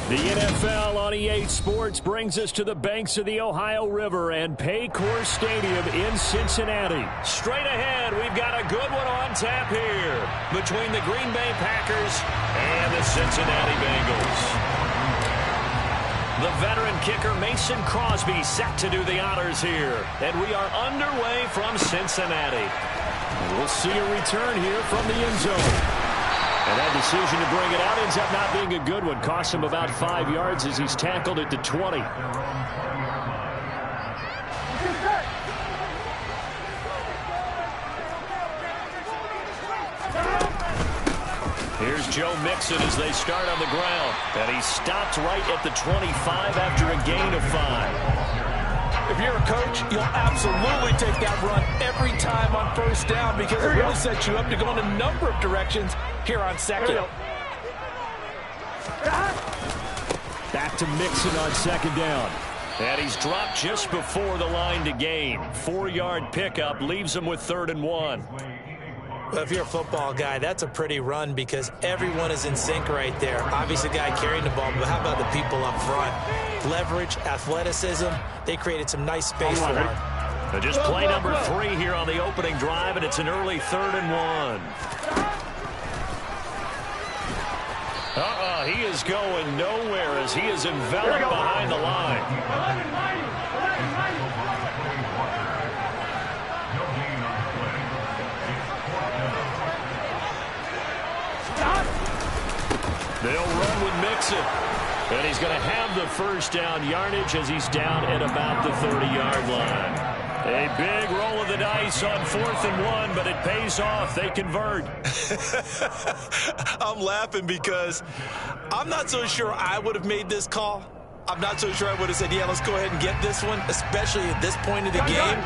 The NFL on EA Sports brings us to the banks of the Ohio River and Paycor Stadium in Cincinnati. Straight ahead, we've got a good one on tap here between the Green Bay Packers and the Cincinnati Bengals. The veteran kicker Mason Crosby set to do the honors here, and we are underway from Cincinnati. We'll see a return here from the end zone. And that decision to bring it out ends up not being a good one. Costs him about 5 yards as he's tackled at the 20. Here's Joe Mixon as they start on the ground. And he stopped right at the 25 after a gain of 5. If you're a coach, you'll absolutely take that run every time on first down because it really sets you up to go in a number of directions here on second. Back to Mixon on second down. And he's dropped just before the line to gain. 4-yard pickup leaves him with 3rd and 1. Well, if you're a football guy, that's a pretty run because everyone is in sync right there. Obviously, the guy carrying the ball, but how about the people up front? Leverage, athleticism, they created some nice space for him. So just play number 3 here on the opening drive, and it's an early 3rd and 1. He is going nowhere as he is enveloped behind the line. They'll run with Mixon. And he's going to have the first down yardage as he's down at about the 30-yard line. A big roll of the dice on 4th and 1, but it pays off. They convert. I'm laughing because I'm not so sure I would have made this call. I'm not so sure I would have said, yeah, let's go ahead and get this one, especially at this point of the game.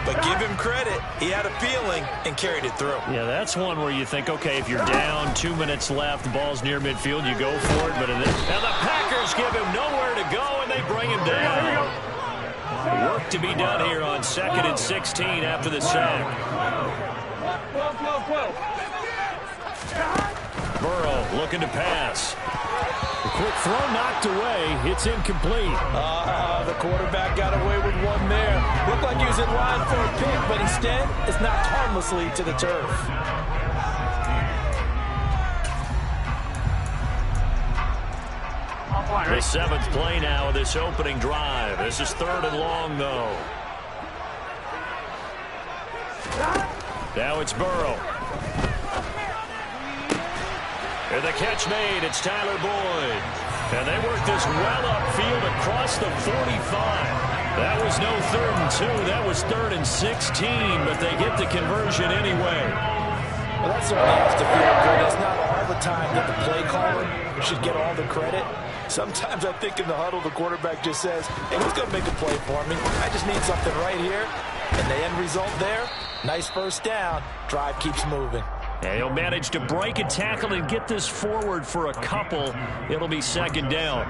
But give him credit. He had a feeling and carried it through. Yeah, that's one where you think, okay, if you're down, 2 minutes left, the ball's near midfield, you go for it. But and the Packers give him nowhere to go, and they bring him down. Work to be done here on 2nd and 16 after the sack. Burrow looking to pass. The quick throw knocked away. It's incomplete. The quarterback got away with one there. Looked like he was in line for a pick, but instead it's knocked harmlessly to the turf. The 7th play now of this opening drive. This is 3rd and long, though. Now it's Burrow. And the catch made. It's Tyler Boyd. And they work this well upfield across the 45. That was no 3rd and 2. That was 3rd and 16, but they get the conversion anyway. Well, that certainly has to feel good. It's not all the time that the play caller should get all the credit. Sometimes I think in the huddle, the quarterback just says, hey, who's going to make a play for me? I just need something right here. And the end result there, nice first down. Drive keeps moving. And he'll manage to break a tackle and get this forward for a couple. It'll be 2nd down.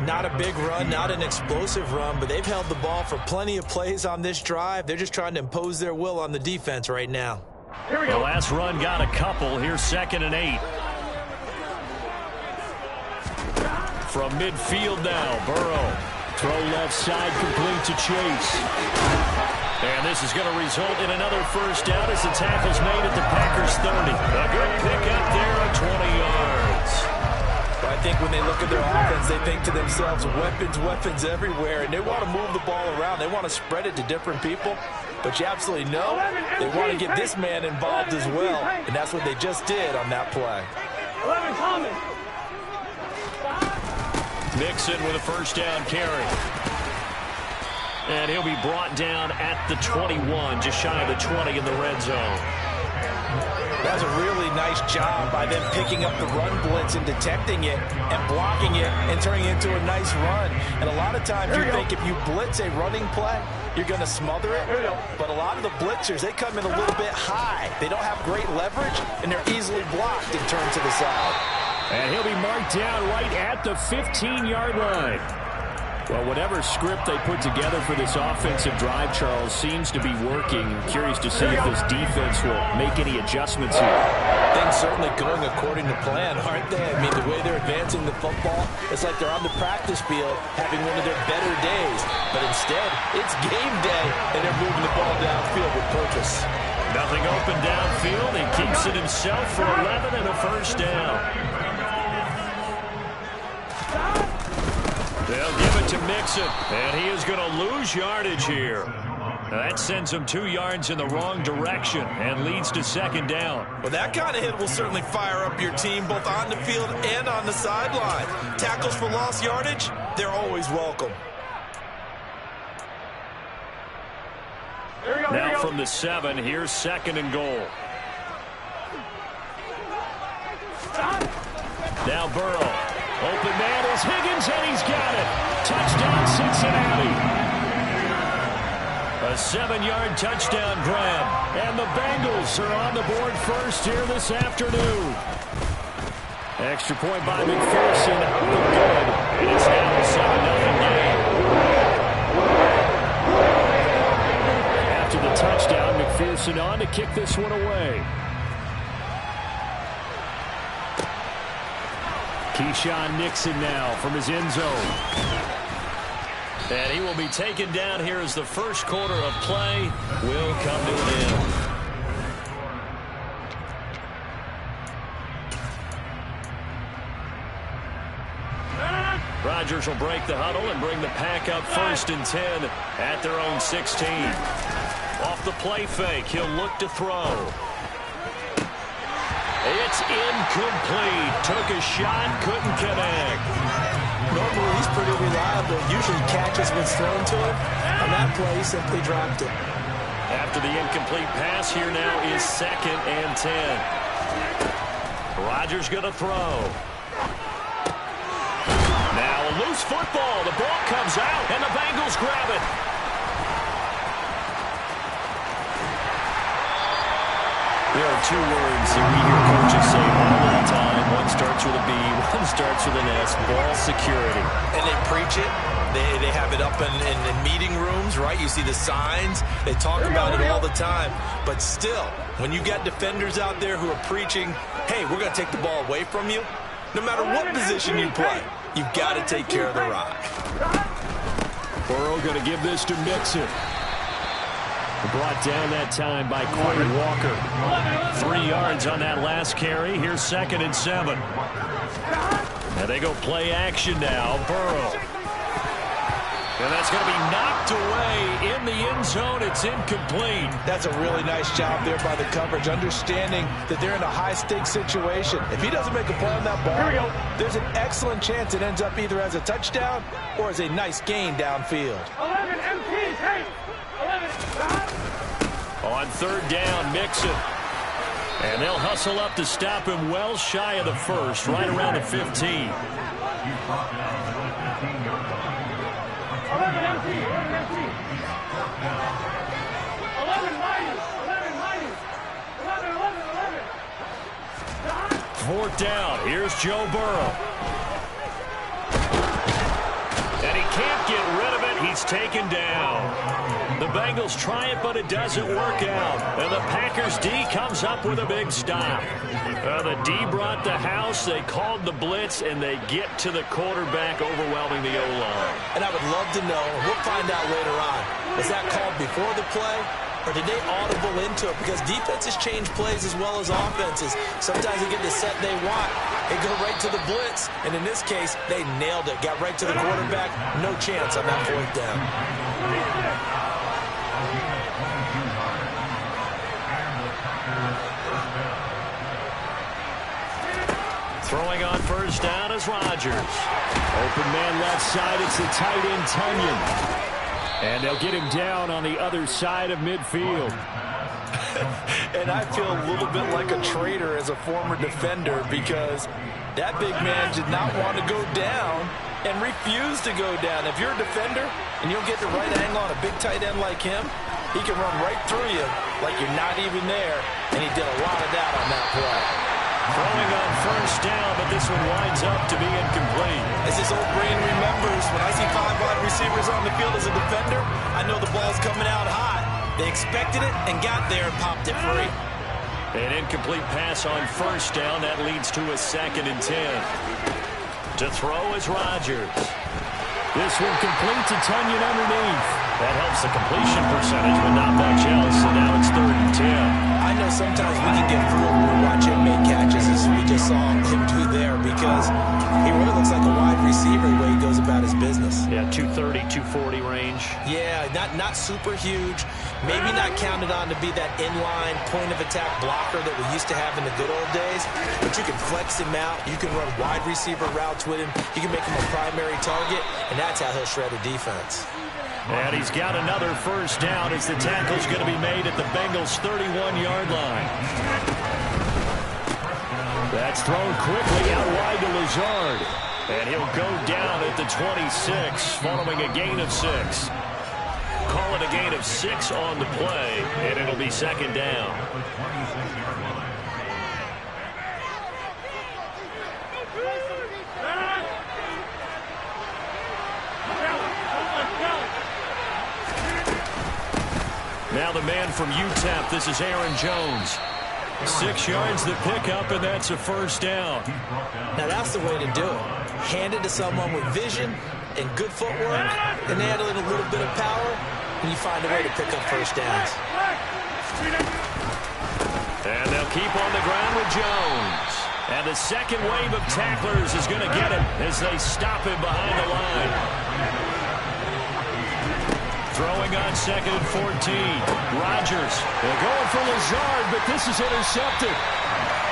Not a big run, not an explosive run, but they've held the ball for plenty of plays on this drive. They're just trying to impose their will on the defense right now. Here we go. The last run got a couple. Here's 2nd and 8. From midfield now, Burrow. Throw left side, complete to Chase. And this is going to result in another first down as the tackle's made at the Packers' 30. A good pickup there of 20 yards. But I think when they look at their offense, they think to themselves, weapons everywhere, and they want to move the ball around. They want to spread it to different people. But you absolutely know they want to get this man involved as well, and that's what they just did on that play. 11 coming. Mixon with a first down carry. And he'll be brought down at the 21, just shy of the 20 in the red zone. That was a really nice job by them picking up the run blitz and detecting it and blocking it and turning it into a nice run. And a lot of times you think if you blitz a running play, you're going to smother it. But a lot of the blitzers, they come in a little bit high. They don't have great leverage, and they're easily blocked and turned to the side. And he'll be marked down right at the 15-yard line. Well, whatever script they put together for this offensive drive, Charles, seems to be working. I'm curious to see if this defense will make any adjustments here. Things certainly going according to plan, aren't they? I mean, the way they're advancing the football, it's like they're on the practice field having one of their better days. But instead, it's game day, and they're moving the ball downfield with purpose. Nothing open downfield. He keeps it himself for 11 and a first down. They'll give it to Mixon, and he is going to lose yardage here. That sends him 2 yards in the wrong direction and leads to second down. Well, that kind of hit will certainly fire up your team both on the field and on the sideline. Tackles for lost yardage, they're always welcome. Now from the 7, here's second and goal. Now Burrow. Open man is Higgins, and he's got it. Touchdown, Cincinnati. A 7-yard touchdown grab. And the Bengals are on the board first here this afternoon. Extra point by McPherson. Good. And it's now a 7-0 game. After the touchdown, McPherson on to kick this one away. Keyshawn Nixon now from his end zone. And he will be taken down here as the first quarter of play will come to an end. Rodgers will break the huddle and bring the pack up 1st and 10 at their own 16. Off the play fake, he'll look to throw. It's incomplete. Took a shot, couldn't connect. Normally, he's pretty reliable. Usually catches what's thrown to him. On that play, he simply dropped it. After the incomplete pass, here now is 2nd and 10. Rodgers going to throw. Now a loose football. The ball comes out, and the Bengals grab it. There are 2 words that we hear coaches say all the time. One starts with a B, one starts with an S. Ball security. And they preach it. They have it up in meeting rooms, right? You see the signs. They talk about it all the time. But still, when you got defenders out there who are preaching, hey, we're going to take the ball away from you, no matter what position you play, you've got to take care of the rock. Burrow going to give this to Mixon. Brought down that time by Quay Walker. 3 yards on that last carry. Here's 2nd and 7. And they go play action now. Burrow. And that's going to be knocked away in the end zone. It's incomplete. That's a really nice job there by the coverage, understanding that they're in a high-stakes situation. If he doesn't make a play on that ball, there's an excellent chance it ends up either as a touchdown or as a nice gain downfield. 11 MPs, hey! 11. On 3rd down, Mixon. And they'll hustle up to stop him well shy of the 1st, right around the 15. 11 MT, 11 MT. 11 minus, 11 minus. 11, 11, 11. 4th down, here's Joe Burrow. And he can't get rid of it. He's taken down. The Bengals try it, but it doesn't work out. And the Packers D comes up with a big stop. The D brought the house. They called the blitz, and they get to the quarterback, overwhelming the O-line. And I would love to know, and we'll find out later on, was that called before the play, or did they audible into it? Because defenses change plays as well as offenses. Sometimes they get the set they want. They go right to the blitz, and in this case, they nailed it. Got right to the quarterback. No chance on that 4th down. Throwing on 1st down is Rodgers. Open man left side. It's the tight end, Tunyon. And they'll get him down on the other side of midfield. And I feel a little bit like a traitor as a former defender because that big man did not want to go down and refused to go down. If you're a defender and you'll get the right angle on a big tight end like him, he can run right through you like you're not even there, and he did a lot of that on that play. Throwing on first down, but this one winds up to be incomplete. As his old brain remembers, when I see 5 wide receivers on the field as a defender, I know the ball's coming out hot. They expected it and got there and popped it free. An incomplete pass on first down. That leads to a 2nd and 10. To throw is Rodgers. This one complete to Tunyon underneath. That helps the completion percentage, but not much else. So now it's 3rd and 10. I know sometimes we can get fooled when we watch him make catches as we just saw him do there because he really looks like a wide receiver the way he goes about his business. Yeah, 230, 240 range. Yeah, not super huge. Maybe not counted on to be that inline point-of-attack blocker that we used to have in the good old days. But you can flex him out. You can run wide receiver routes with him. You can make him a primary target, and that's how he'll shred a defense. And he's got another first down as the tackle's going to be made at the Bengals' 31-yard line. That's thrown quickly out wide to Lazard. And he'll go down at the 26 following a gain of 6. Call it a gain of 6 on the play, and it'll be 2nd down. Now the man from UTEP, this is Aaron Jones. 6 yards the pickup, and that's a first down. Now that's the way to do it. Hand it to someone with vision and good footwork, and add in a little bit of power, and you find a way to pick up first downs. And they'll keep on the ground with Jones. And the second wave of tacklers is going to get him as they stop him behind the line. Throwing on 2nd and 14. Rodgers. They're going for Lazard, but this is intercepted.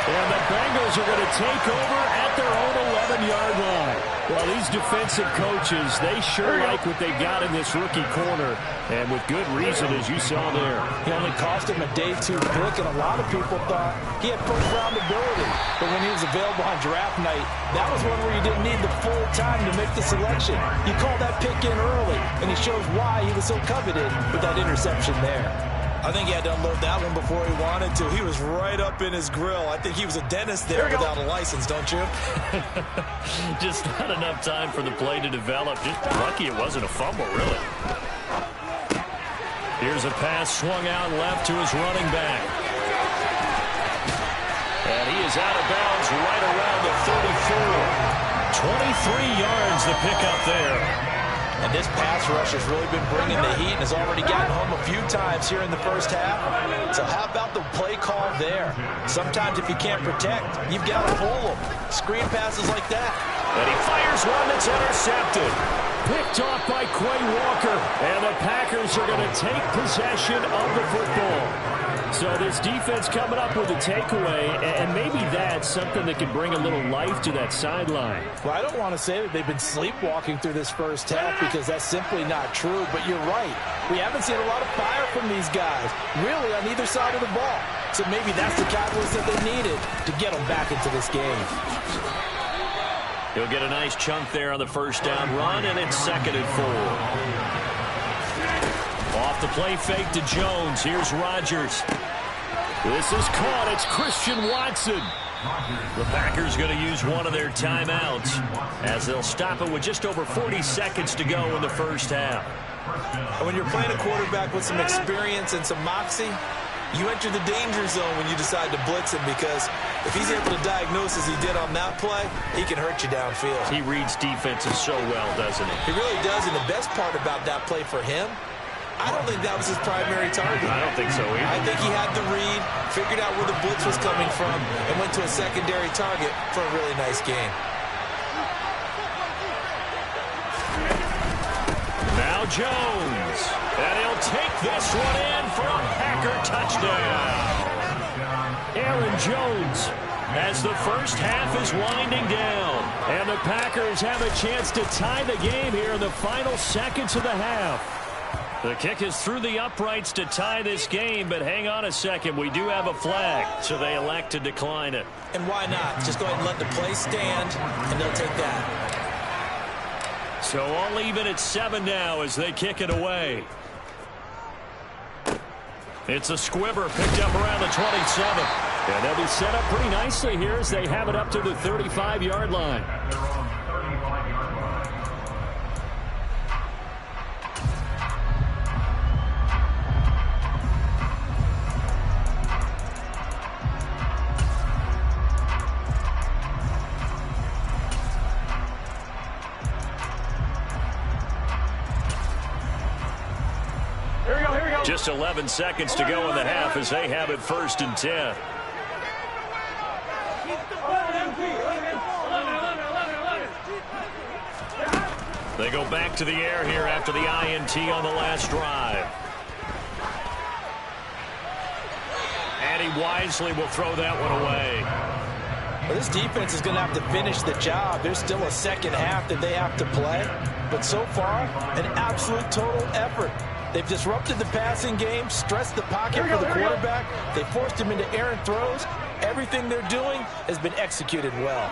And the Bengals are going to take over at their own 11-yard line. Well, these defensive coaches, they sure like what they got in this rookie corner. And with good reason, as you saw there. He only cost him a day 2 pick, and a lot of people thought he had first-round ability. But when he was available on draft night, that was one where you didn't need the full time to make the selection. You call that pick in early, and he shows why he was so coveted with that interception there. I think he had to unload that one before he wanted to. He was right up in his grill. I think he was a dentist there without a license, don't you? Just not enough time for the play to develop. Just lucky it wasn't a fumble, really. Here's a pass swung out left to his running back. And he is out of bounds right around the 34. 23 yards the pickup there. And this pass rush has really been bringing the heat and has already gotten home a few times here in the first half. So how about the play call there? Sometimes if you can't protect, you've got to pull them. Screen passes like that. And he fires one that's intercepted. Picked off by Quay Walker. And the Packers are going to take possession of the football. So this defense coming up with a takeaway, and maybe that's something that can bring a little life to that sideline. Well, I don't want to say that they've been sleepwalking through this first half because that's simply not true, but you're right. We haven't seen a lot of fire from these guys, really on either side of the ball. So maybe that's the catalyst that they needed to get them back into this game. He'll get a nice chunk there on the first down run, and it's 2nd and 4. Off the play fake to Jones. Here's Rodgers. This is caught. It's Christian Watson. The Packers going to use one of their timeouts as they'll stop it with just over 40 seconds to go in the first half. When you're playing a quarterback with some experience and some moxie, you enter the danger zone when you decide to blitz him because if he's able to diagnose as he did on that play, he can hurt you downfield. He reads defenses so well, doesn't he? He really does, and the best part about that play for him, I don't think that was his primary target. I don't think so either. I think he had the read, figured out where the blitz was coming from, and went to a secondary target for a really nice game. Now Jones. And he'll take this one in for a Packer touchdown. Aaron Jones as the first half is winding down. And the Packers have a chance to tie the game here in the final seconds of the half. The kick is through the uprights to tie this game, but hang on a second. We do have a flag, so they elect to decline it. And why not? Just go ahead and let the play stand, and they'll take that. So all even at 7 now as they kick it away. It's a squibber picked up around the 27. And they'll be set up pretty nicely here as they have it up to the 35-yard line. Just 11 seconds to go in the half as they have it 1st and 10. They go back to the air here after the INT on the last drive. And he wisely will throw that one away. Well, this defense is going to have to finish the job. There's still a second half that they have to play. But so far, an absolute total effort. They've disrupted the passing game, stressed the pocket for the quarterback. They forced him into errant throws. Everything they're doing has been executed well.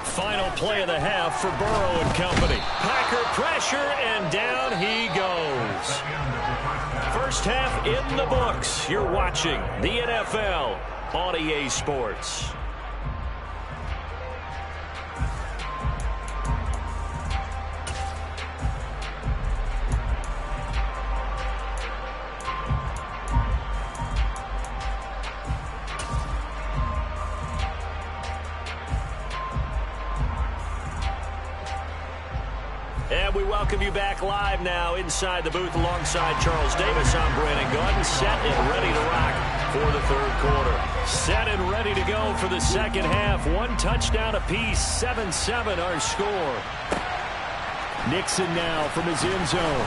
Final play of the half for Burrow and company. Packer pressure, and down he goes. First half in the books. You're watching the NFL on EA Sports. And we welcome you back live now inside the booth alongside Charles Davis. I'm Brandon Gaudin, set and ready to rock for the 3rd quarter. Set and ready to go for the 2nd half. 1 touchdown apiece, 7-7 our score. Nixon now from his end zone.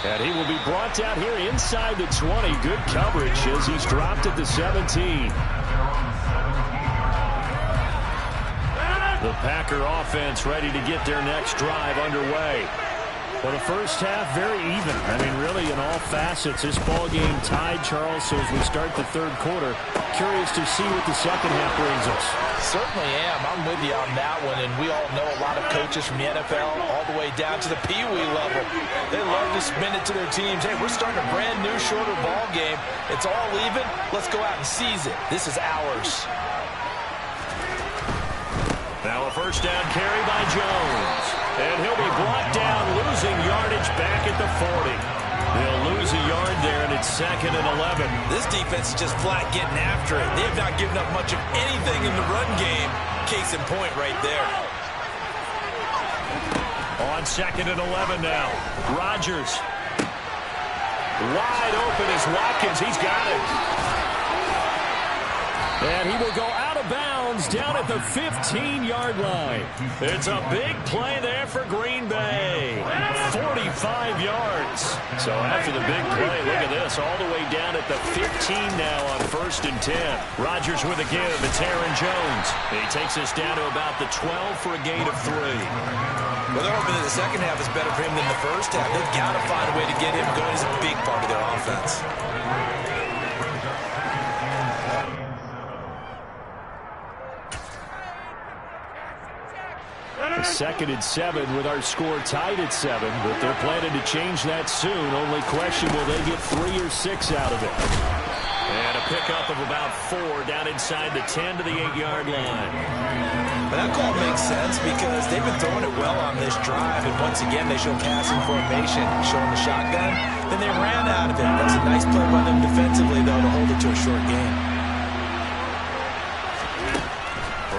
And he will be brought down here inside the 20. Good coverage as he's dropped at the 17. The Packer offense ready to get their next drive underway. Well, the first half very even. I mean, really in all facets, this ball game tied, Charles. So as we start the 3rd quarter, curious to see what the 2nd half brings us. Certainly am. I'm with you on that one. And we all know a lot of coaches from the NFL all the way down to the Pee Wee level. They love to spin it to their teams. Hey, we're starting a brand new, shorter ball game. It's all even. Let's go out and seize it. This is ours. Now a first down carry by Jones. And he'll be brought down, losing yardage back at the 40. They'll lose a yard there, and it's 2nd and 11. This defense is just flat getting after it. They have not given up much of anything in the run game. Case in point right there. On 2nd and 11 now. Rodgers. Wide open is Watkins. He's got it. And he will go out of bounds down at the 15-yard line. It's a big play there for Green Bay. 45 yards. So after the big play, look at this, all the way down at the 15 now on 1st and 10. Rodgers with a give. It's Aaron Jones. He takes us down to about the 12 for a gain of 3. Well, they're hoping that the 2nd half is better for him than the 1st half. They've got to find a way to get him going. He's a big part of their offense. 2nd and 7 with our score tied at 7, but they're planning to change that soon. Only question, will they get 3 or 6 out of it? And a pickup of about 4 down inside the 10 to the 8-yard line. But that call makes sense because they've been throwing it well on this drive, and once again they show passing formation, showing the shotgun. Then they ran out of it. That's a nice play by them defensively, though, to hold it to a short game.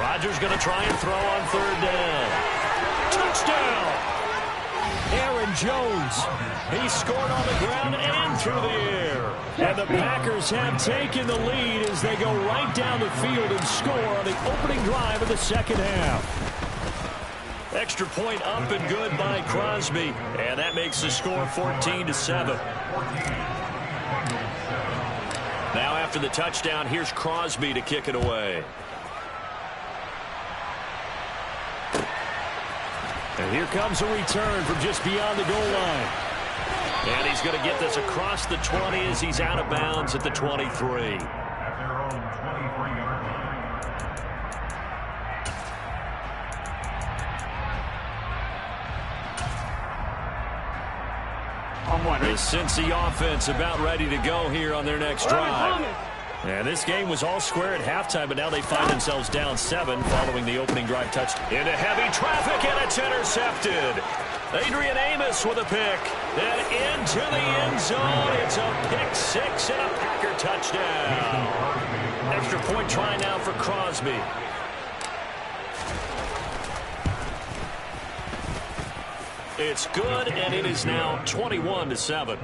Rodgers going to try and throw on 3rd down. Touchdown! Aaron Jones. He scored on the ground and through the air. And the Packers have taken the lead as they go right down the field and score on the opening drive of the 2nd half. Extra point up and good by Crosby. And that makes the score 14-7. Now after the touchdown, here's Crosby to kick it away. And here comes a return from just beyond the goal line. And he's going to get this across the 20 as he's out of bounds at the 23. The Cincy offense about ready to go here on their next drive. And this game was all square at halftime, but now they find themselves down 7 following the opening drive touchdown. Into heavy traffic, and it's intercepted. Adrian Amos with a pick. Then into the end zone. It's a pick 6 and a Packer touchdown. Extra point try now for Crosby. It's good, and it is now 21-7.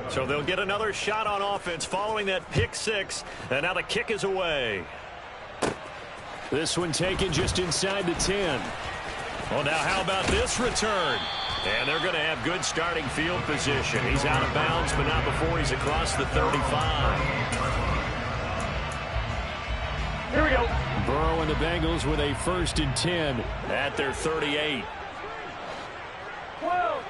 So they'll get another shot on offense following that pick 6, and now the kick is away. This one taken just inside the 10. Well, now how about this return? And they're going to have good starting field position. He's out of bounds, but not before he's across the 35. Here we go. Burrow and the Bengals with a 1st and 10 at their 38. 12.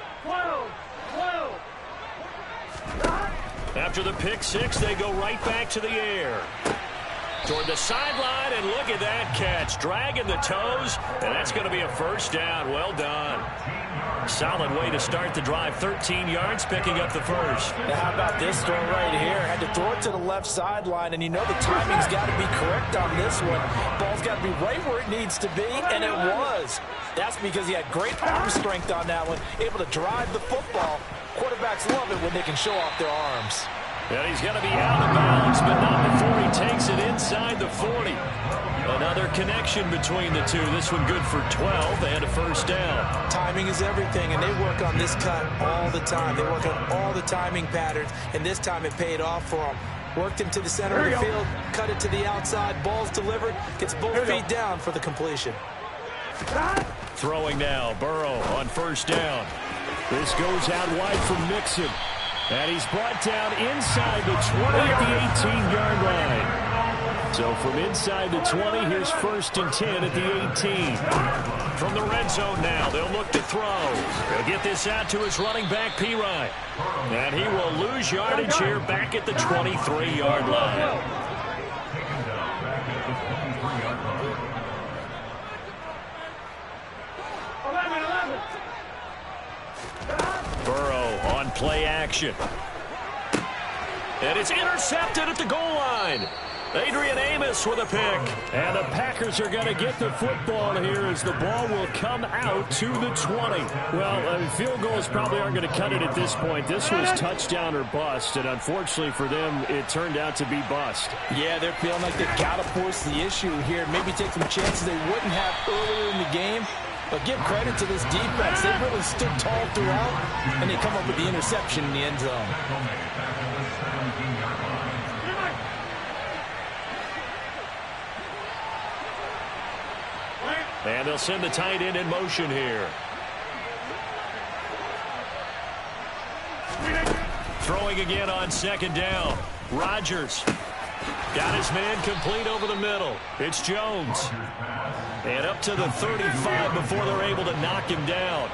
After the pick 6, they go right back to the air. Toward the sideline, and look at that catch. Dragging the toes, and that's going to be a 1st down. Well done. Solid way to start the drive. 13 yards, picking up the 1st. Now how about this throw right here? Had to throw it to the left sideline, and you know the timing's got to be correct on this one. Ball's got to be right where it needs to be, and it was. That's because he had great arm strength on that one, able to drive the football. Quarterbacks love it when they can show off their arms. And he's going to be out of bounds, but not before he takes it inside the 40. Another connection between the two. This one good for 12 and a 1st down. Timing is everything, and they work on this cut all the time. They work on all the timing patterns, and this time it paid off for them. Worked him to the center of the field, cut it to the outside, ball's delivered, gets both feet down for the completion. Throwing now, Burrow on 1st down. This goes out wide from Mixon. And he's brought down inside the 20 at the 18-yard line. So from inside the 20, here's 1st and 10 at the 18. From the red zone now, they'll look to throw. He'll get this out to his running back, Pirine. And he will lose yardage here back at the 23-yard line. Burrow on play action. And it's intercepted at the goal line. Adrian Amos with a pick. And the Packers are going to get the football here as the ball will come out to the 20. Well, field goals probably aren't going to cut it at this point. This was touchdown or bust, and unfortunately for them, it turned out to be bust. Yeah, they're feeling like they've got to force the issue here. Maybe take some chances they wouldn't have earlier in the game. But give credit to this defense. They really stood tall throughout, and they come up with the interception in the end zone. And they'll send the tight end in motion here. Throwing again on 2nd down. Rodgers got his man complete over the middle. It's Jones. And up to the 35 before they're able to knock him down.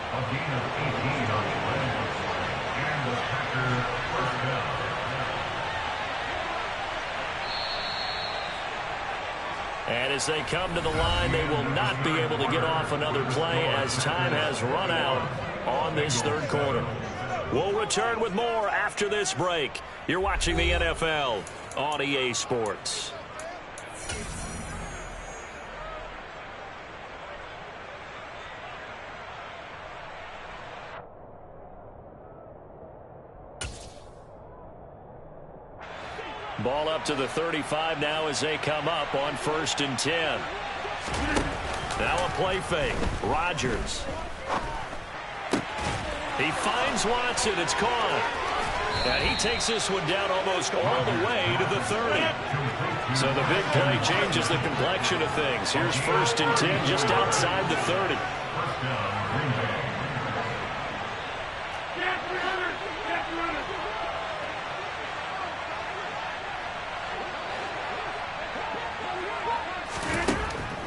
And as they come to the line, they will not be able to get off another play as time has run out on this 3rd quarter. We'll return with more after this break. You're watching the NFL on EA Sports. Ball up to the 35 now as they come up on 1st and 10. Now a play fake. Rodgers. He finds Watson. It's caught. And he takes this one down almost all the way to the 30. So the big play changes the complexion of things. Here's 1st and 10 just outside the 30.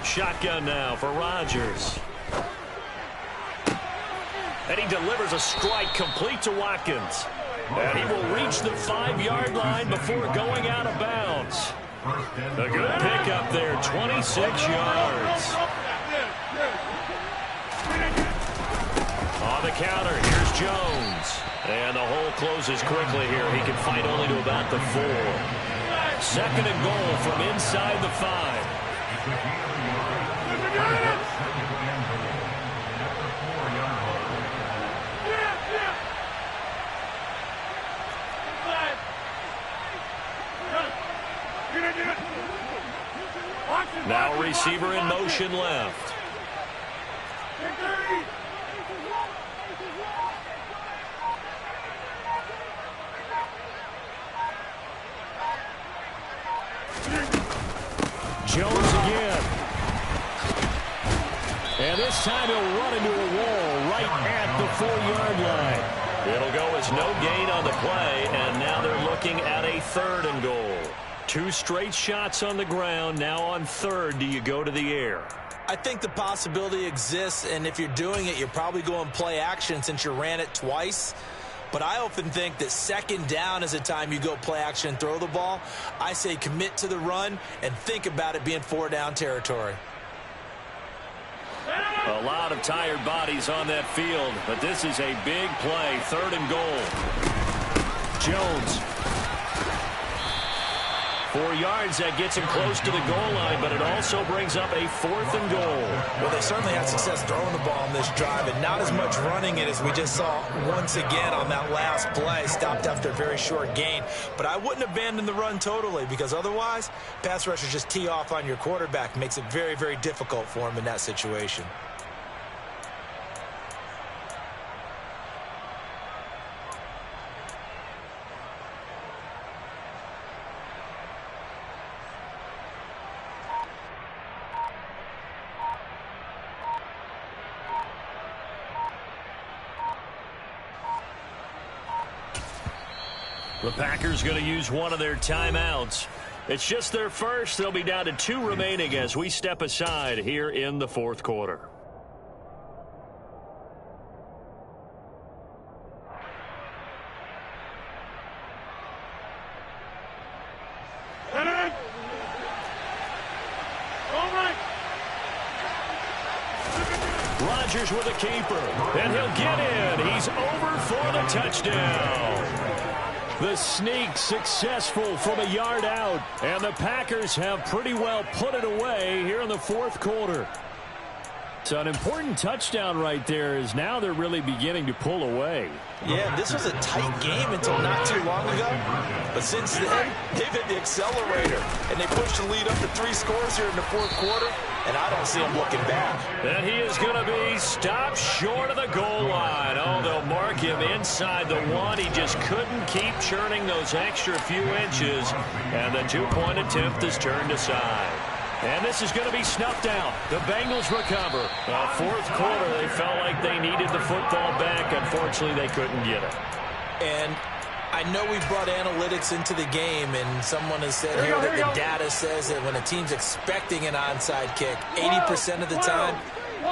Shotgun now for Rodgers. And he delivers a strike complete to Watkins. And he will reach the 5-yard line before going out of bounds. A good pickup there, 26 yards. On the counter. Here's Jones. And the hole closes quickly here. He can fight only to about the 4. Second and goal from inside the 5. Now receiver in motion left. Jones again. And this time he'll run into a wall right at the 4-yard line. It'll go as no gain on the play, and now they're looking at a 3rd and goal. 2 straight shots on the ground. Now on 3rd, do you go to the air? I think the possibility exists, and if you're doing it, you're probably going play action since you ran it twice. But I often think that 2nd down is the time you go play action and throw the ball. I say commit to the run and think about it being 4-down territory. A lot of tired bodies on that field, but this is a big play. 3rd and goal. Jones. 4 yards, that gets him close to the goal line, but it also brings up a 4th and goal. Well, they certainly had success throwing the ball on this drive, and not as much running it as we just saw once again on that last play. Stopped after a very short gain. But I wouldn't abandon the run totally, because otherwise, pass rushers just tee off on your quarterback. Makes it very, very difficult for him in that situation. The Packers going to use one of their timeouts. It's just their first. They'll be down to 2 remaining as we step aside here in the 4th quarter. Rodgers with a keeper, and he'll get in. He's over for the touchdown. The sneak successful from a yard out, and the Packers have pretty well put it away here in the 4th quarter. So an important touchdown right there is now they're really beginning to pull away. Yeah, this was a tight game until not too long ago. But since then, they've hit the accelerator, and they pushed the lead up to 3 scores here in the 4th quarter, and I don't see them looking back. And he is going to be stopped short of the goal line. Oh, they'll mark him inside the 1. He just couldn't keep churning those extra few inches, and the 2-point attempt is turned aside. And this is going to be snuffed out. The Bengals recover. 4th quarter, they felt like they needed the football back. Unfortunately, they couldn't get it. And I know we've brought analytics into the game, and someone has said here that the data says that when a team's expecting an onside kick, 80% of the time,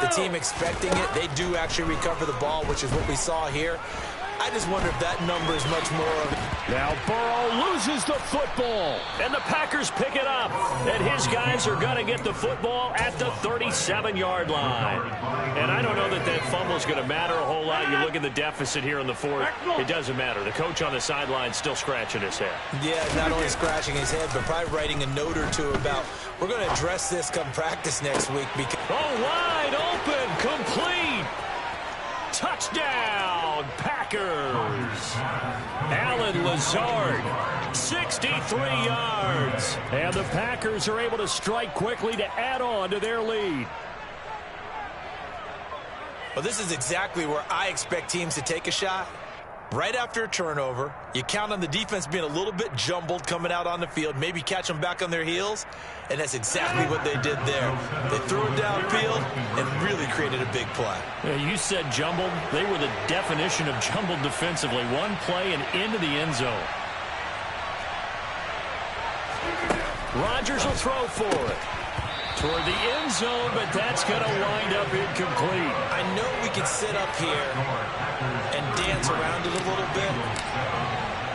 the team expecting it, they do actually recover the ball, which is what we saw here. I just wonder if that number is much more of it. Now Burrow loses the football, and the Packers pick it up. And his guys are going to get the football at the 37-yard line. And I don't know that that fumble is going to matter a whole lot. You look at the deficit here in the 4th. It doesn't matter. The coach on the sideline still scratching his head. Yeah, not only scratching his head, but probably writing a note or two about, we're going to address this come practice next week. Because wide open, complete. Touchdown, Packers. Allen Lazard, 63 yards. And the Packers are able to strike quickly to add on to their lead. Well, this is exactly where I expect teams to take a shot. Right after a turnover, you count on the defense being a little bit jumbled coming out on the field, maybe catch them back on their heels, and that's exactly what they did there. They threw it downfield and really created a big play. Yeah, you said jumbled. They were the definition of jumbled defensively. One play and into the end zone. Rodgers will throw for it. Toward the end zone, but that's going to wind up incomplete. I know we could sit up here and dance around it a little bit,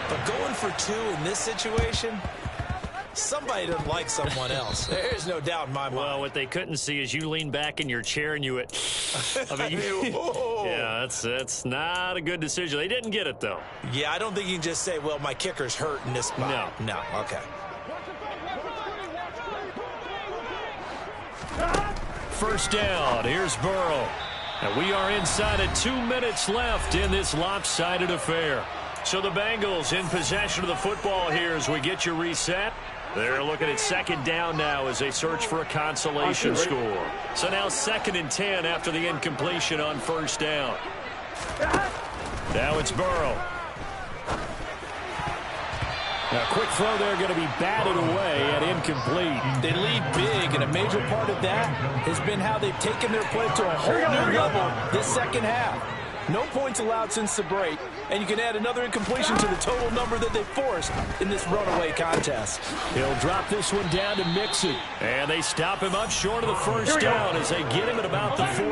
but going for 2 in this situation Somebody doesn't like someone else. There's no doubt in my mind. Well, what they couldn't see is you lean back in your chair and you went, I mean, yeah, that's not a good decision. They didn't get it, though. Yeah, I don't think you can just say, well, my kicker's hurt in this spot. No, okay. First down, here's Burrow. And we are inside of 2 minutes left in this lopsided affair. So the Bengals in possession of the football here as we get you reset. They're looking at second down now as they search for a consolation score. So now 2nd and 10 after the incompletion on first down. Now it's Burrow. Now, quick throw there going to be batted away and incomplete. They lead big, and a major part of that has been how they've taken their play to a whole new level this second half. No points allowed since the break, and you can add another incompletion to the total number that they forced in this runaway contest. He'll drop this one down to Mixon. And they stop him up short of the first down as they get him at about the 43.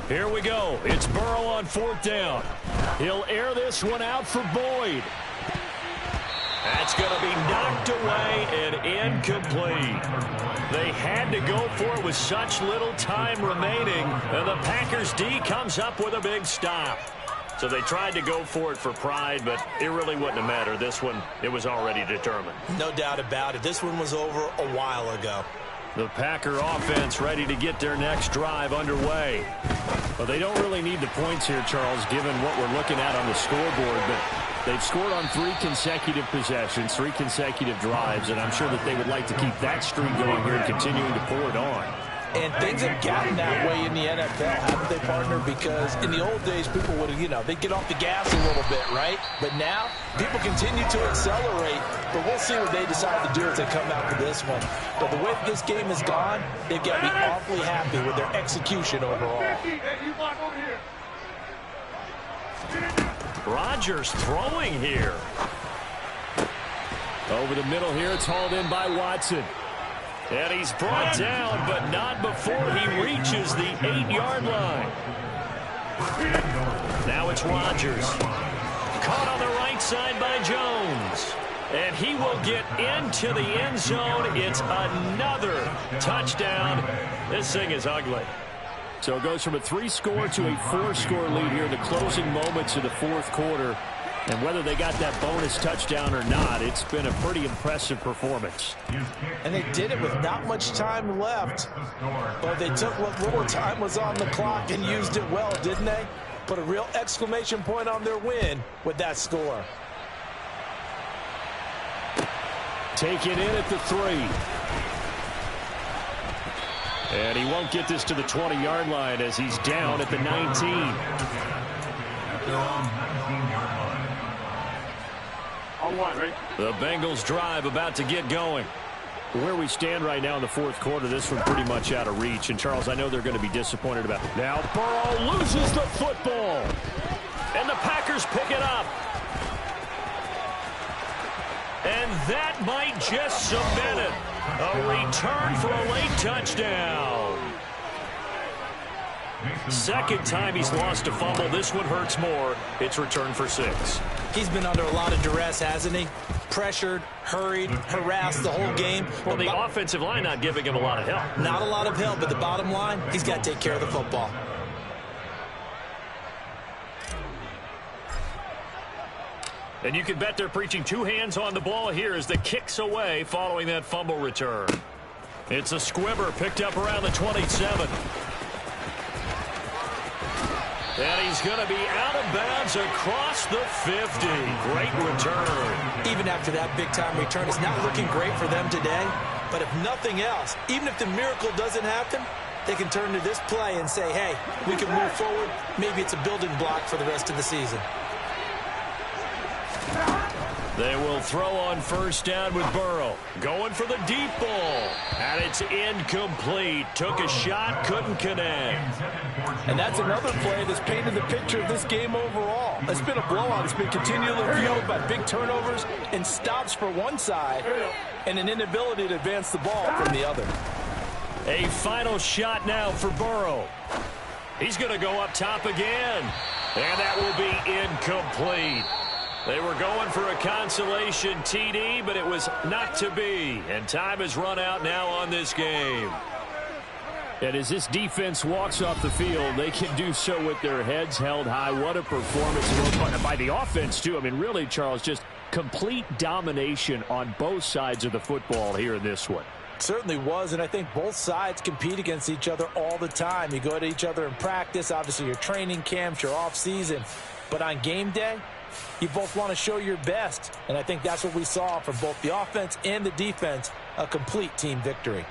Here we go. It's Burrow on 4th down. He'll air this one out for Boyd. That's going to be knocked away and incomplete. They had to go for it with such little time remaining, and the Packers D comes up with a big stop. So they tried to go for it for pride, but it really wouldn't have mattered. This one, it was already determined. No doubt about it. This one was over a while ago. The Packer offense ready to get their next drive underway. Well, they don't really need the points here, Charles, given what we're looking at on the scoreboard, but they've scored on 3 consecutive possessions, 3 consecutive drives, and I'm sure that they would like to keep that streak going here and continuing to pour it on. And things have gotten that way in the NFL, haven't they, partner? Because in the old days, people would have, they'd get off the gas a little bit, right? But now, people continue to accelerate, but we'll see what they decide to do as they come out for this one. But the way this game has gone, they've got to be awfully happy with their execution overall. Rodgers throwing here. Over the middle here, it's hauled in by Watson. And he's brought down, but not before he reaches the 8-yard line. Now it's Rodgers. Caught on the right side by Jones. And he will get into the end zone. It's another touchdown. This thing is ugly. So it goes from a 3-score to a 4-score lead here in the closing moments of the 4th quarter. And whether they got that bonus touchdown or not, it's been a pretty impressive performance. And they did it with not much time left. But they took what little time was on the clock and used it well, didn't they? Put a real exclamation point on their win with that score. Taken in at the 3. And he won't get this to the 20-yard line as he's down at the 19. The Bengals drive about to get going. Where we stand right now in the 4th quarter, this one pretty much out of reach. And, Charles, I know they're going to be disappointed about it. Now Burrow loses the football. And the Packers pick it up. And that might just cement it. A return for a late touchdown. Second time he's lost a fumble. This one hurts more. It's returned for 6. He's been under a lot of duress, hasn't he? Pressured, hurried, harassed the whole game. Well, the offensive line not giving him a lot of help. Not a lot of help, but the bottom line, he's got to take care of the football. And you can bet they're preaching 2 hands on the ball here as the kick's away following that fumble return. It's a squibber picked up around the 27. And he's going to be out of bounds across the 50. Great return. Even after that big-time return, it's not looking great for them today. But if nothing else, even if the miracle doesn't happen, they can turn to this play and say, hey, we can move forward. Maybe it's a building block for the rest of the season. They will throw on first down with Burrow. Going for the deep ball. And it's incomplete. Took a shot, couldn't connect. And that's another play that's painted the picture of this game overall. It's been a blowout. It's been continually fueled by big turnovers and stops for one side and an inability to advance the ball from the other. A final shot now for Burrow. He's going to go up top again. And that will be incomplete. They were going for a consolation TD, but it was not to be. And time has run out now on this game. And as this defense walks off the field, they can do so with their heads held high. What a performance by the offense, too. I mean, really, Charles, just complete domination on both sides of the football here in this one. Certainly was, and I think both sides compete against each other all the time. You go at each other in practice, obviously your training camps, your off-season. But on game day, you both want to show your best. And I think that's what we saw from both the offense and the defense, a complete team victory.